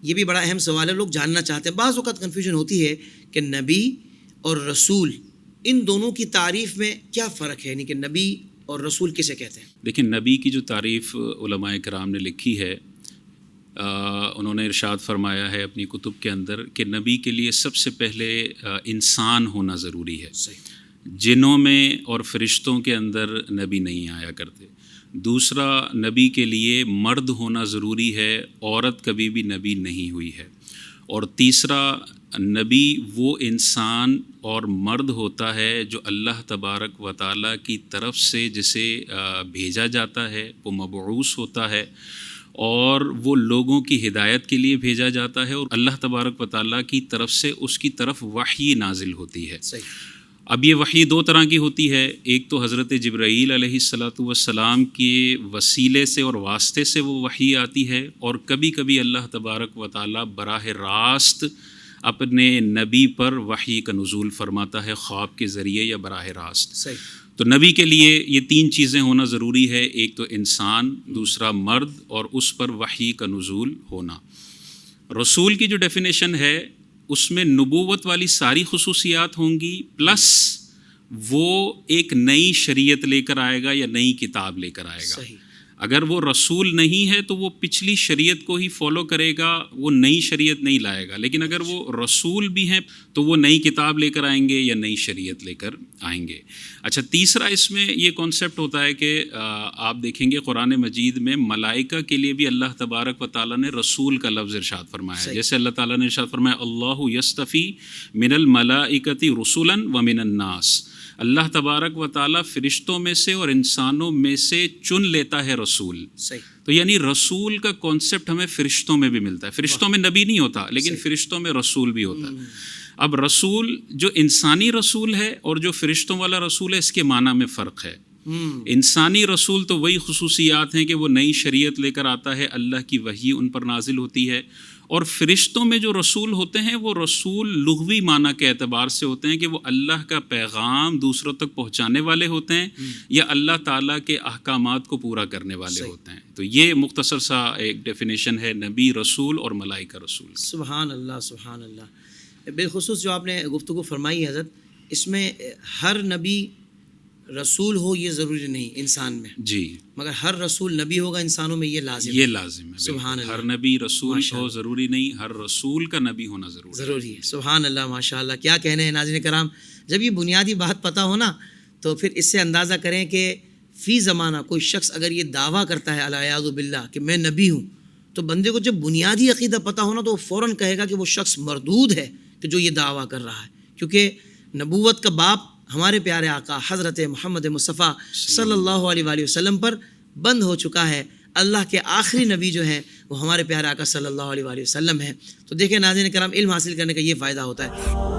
یہ بھی بڑا اہم سوال ہے، لوگ جاننا چاہتے ہیں. بعض اوقات کنفیوژن ہوتی ہے کہ نبی اور رسول ان دونوں کی تعریف میں کیا فرق ہے، یعنی کہ نبی اور رسول کسے کہتے ہیں؟ دیکھیں، نبی کی جو تعریف علماء کرام نے لکھی ہے، انہوں نے ارشاد فرمایا ہے اپنی کتب کے اندر کہ نبی کے لیے سب سے پہلے انسان ہونا ضروری ہے. جنوں میں اور فرشتوں کے اندر نبی نہیں آیا کرتے. دوسرا، نبی کے لیے مرد ہونا ضروری ہے، عورت کبھی بھی نبی نہیں ہوئی ہے. اور تیسرا، نبی وہ انسان اور مرد ہوتا ہے جو اللہ تبارک و تعالیٰ کی طرف سے جسے بھیجا جاتا ہے، وہ مبعوث ہوتا ہے اور وہ لوگوں کی ہدایت کے لیے بھیجا جاتا ہے، اور اللہ تبارک و تعالیٰ کی طرف سے اس کی طرف وحی نازل ہوتی ہے. اب یہ وحی دو طرح کی ہوتی ہے. ایک تو حضرت جبرائیل علیہ السلام کے وسیلے سے اور واسطے سے وہ وحی آتی ہے، اور کبھی کبھی اللہ تبارک و تعالیٰ براہ راست اپنے نبی پر وحی کا نزول فرماتا ہے، خواب کے ذریعے یا براہ راست. تو نبی کے لیے یہ تین چیزیں ہونا ضروری ہے: ایک تو انسان، دوسرا مرد، اور اس پر وحی کا نزول ہونا. رسول کی جو ڈیفینیشن ہے اس میں نبوت والی ساری خصوصیات ہوں گی، پلس وہ ایک نئی شریعت لے کر آئے گا یا نئی کتاب لے کر آئے گا. اگر وہ رسول نہیں ہے تو وہ پچھلی شریعت کو ہی فالو کرے گا، وہ نئی شریعت نہیں لائے گا. لیکن اگر وہ رسول بھی ہیں تو وہ نئی کتاب لے کر آئیں گے یا نئی شریعت لے کر آئیں گے. اچھا، تیسرا اس میں یہ کانسیپٹ ہوتا ہے کہ آپ دیکھیں گے قرآن مجید میں ملائکہ کے لیے بھی اللہ تبارک و تعالیٰ نے رسول کا لفظ ارشاد فرمایا ہے. جیسے اللہ تعالیٰ نے ارشاد فرمایا اللہ یستفی من الملائکۃ رسلا ومن الناس. اللہ تبارک و تعالیٰ فرشتوں میں سے اور انسانوں میں سے چن لیتا ہے رسول. تو یعنی رسول کا کانسیپٹ ہمیں فرشتوں میں بھی ملتا ہے. فرشتوں میں نبی نہیں ہوتا، لیکن فرشتوں میں رسول بھی ہوتا ہے. اب رسول جو انسانی رسول ہے اور جو فرشتوں والا رسول ہے، اس کے معنی میں فرق ہے. انسانی رسول تو وہی خصوصیات ہیں کہ وہ نئی شریعت لے کر آتا ہے، اللہ کی وحی ان پر نازل ہوتی ہے. اور فرشتوں میں جو رسول ہوتے ہیں وہ رسول لغوی معنی کے اعتبار سے ہوتے ہیں کہ وہ اللہ کا پیغام دوسروں تک پہنچانے والے ہوتے ہیں یا اللہ تعالیٰ کے احکامات کو پورا کرنے والے ہوتے ہیں. تو یہ مختصر سا ایک ڈیفینیشن ہے نبی، رسول اور ملائکہ رسول. سبحان اللہ، سبحان اللہ. بالخصوص جو آپ نے گفتگو فرمائی حضرت، اس میں ہر نبی رسول ہو یہ ضروری نہیں انسان میں جی، مگر ہر رسول نبی ہوگا انسانوں میں، یہ لازم ہے. سبحان اللہ. ہر نبی رسول ہو ضروری نہیں، ہر رسول کا نبی ہونا ضروری ہے. سبحان اللہ، ماشاء اللہ. کیا کہنے ہیں ناظرین کرام. جب یہ بنیادی بات پتہ ہو نا تو پھر اس سے اندازہ کریں کہ فی زمانہ کوئی شخص اگر یہ دعویٰ کرتا ہے العیاذ باللہ کہ میں نبی ہوں، تو بندے کو جب بنیادی عقیدہ پتہ ہونا تو وہ فوراً کہے گا کہ وہ شخص مردود ہے کہ جو یہ دعویٰ کر رہا ہے. کیونکہ نبوت کا باب ہمارے پیارے آقا حضرت محمد مصطفیٰ صلی اللہ علیہ وآلہ وسلم پر بند ہو چکا ہے. اللہ کے آخری نبی جو ہیں وہ ہمارے پیارے آقا صلی اللہ علیہ وآلہ وسلم ہیں. تو دیکھیں ناظرین کرام، علم حاصل کرنے کا یہ فائدہ ہوتا ہے.